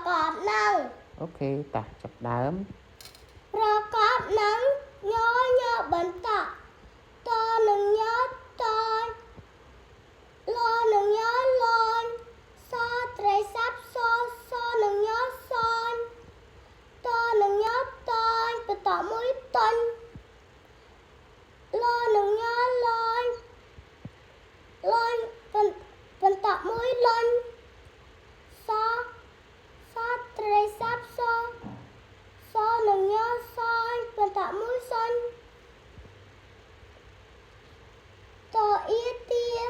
cọp nâng. Ok, ta chập đám. Pro cọp nâng nhớ bẩn tạ. To nâng nhớ to. Lo nâng nhớ lon. So tre sắp so nâng nhớ son. To nâng nhớ ton. Bật tỏ mũi tân. Lo nâng nhớ lon. Lon bật tỏ mũi lon. So tre sắp so nâng nhớ son. Bật tỏ mũi son. To ia tia.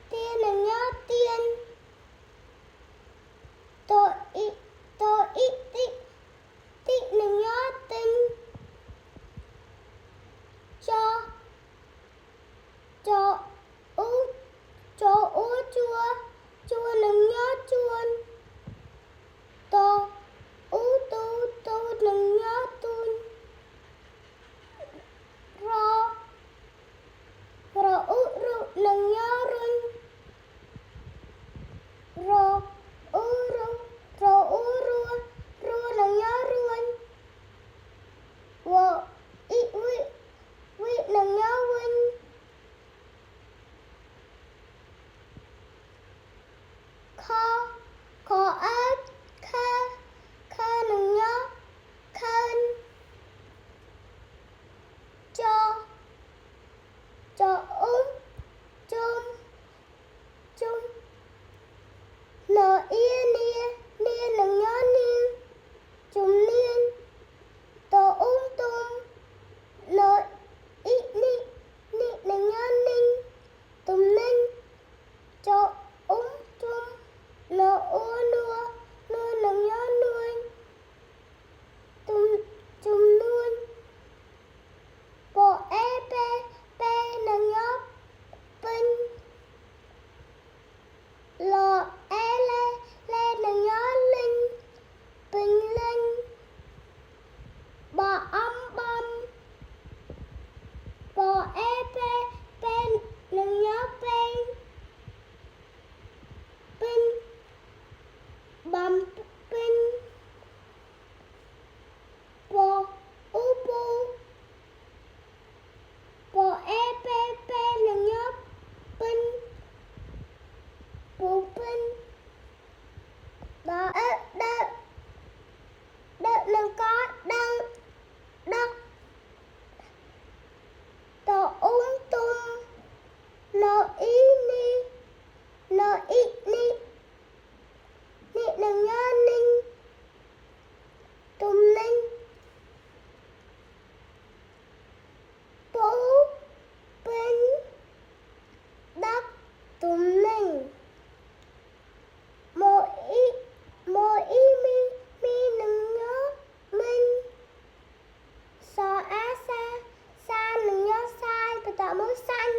Tia nâng nhớ tiên. To i tị. Tị nâng nhớ tinh. Cho ú chua nâng nhớ chuôn. To ú tu nâng nhớ tuôn. Ro ú ru nâng nhớ run. Ro ú ru nâng nhớ ruôn. Wo i wi nâng nhớ win. Kho ớt kha nâng nhớ khên. Cho chung nở ia nia nâng nhớ niên. Chung niên. To tung nở i ni nâng nhớ ninh. Tùm ninh. Cho chung nở ua nua nâng nhớ nuôi. Chung nuôi. Bộ e pe nâng nhớ pin. Lo e le nâng nhớ linh. Pin linh. Bò âm băm. Bò e pe nâng nhớ pen. Pin băm pin. Bò u bu. Bò e pe nâng nhớ pin. Bu pin. Đó đợt nâng có đăng đất. To tung nở i ni nâng nhớ ninh. Tùm ninh. Bố pin đất. Tùm ninh. Mô i mi nâng nhớ minh. So á sa nâng nhớ sai. Bà tạo mũi xanh.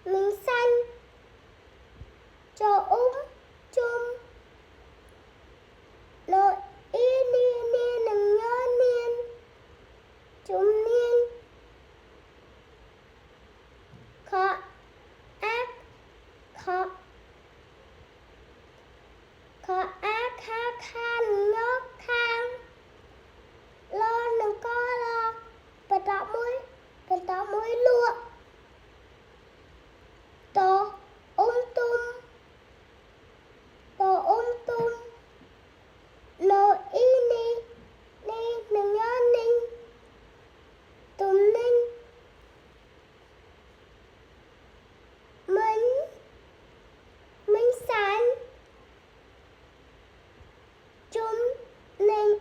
Mình xanh. Cho chung nở i ni nâng nhớ niên. Chung niên. Kho ác kha nâng nhớ khang. Lo nâng có lo. Bà tạo mũi lụa. To tung nở i ni nâng nhớ ninh. Tùm ninh. Minh sán. Chung niên.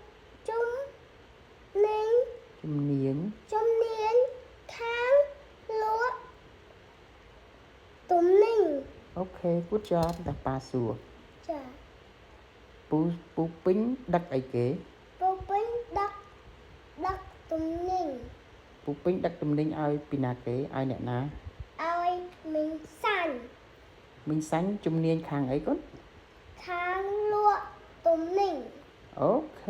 Kháng lúa. Tùm ninh. Ok, good job. Đặt ba sùa. Dạ. Pu pính đắc ấy kế. Pu pính đắc tùm ninh. Pu pính đắc tùm ninh ai pina kế ai nè ná. Ai mình xanh. Mình xanh chung niên khang ấy con. Kháng lúa tùm ninh. Ok,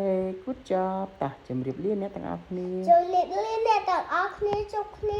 good job. Ta chấm riệp liên nè tặng ác ni. Chấm riệp liên nè tặng ác ni chúc ni.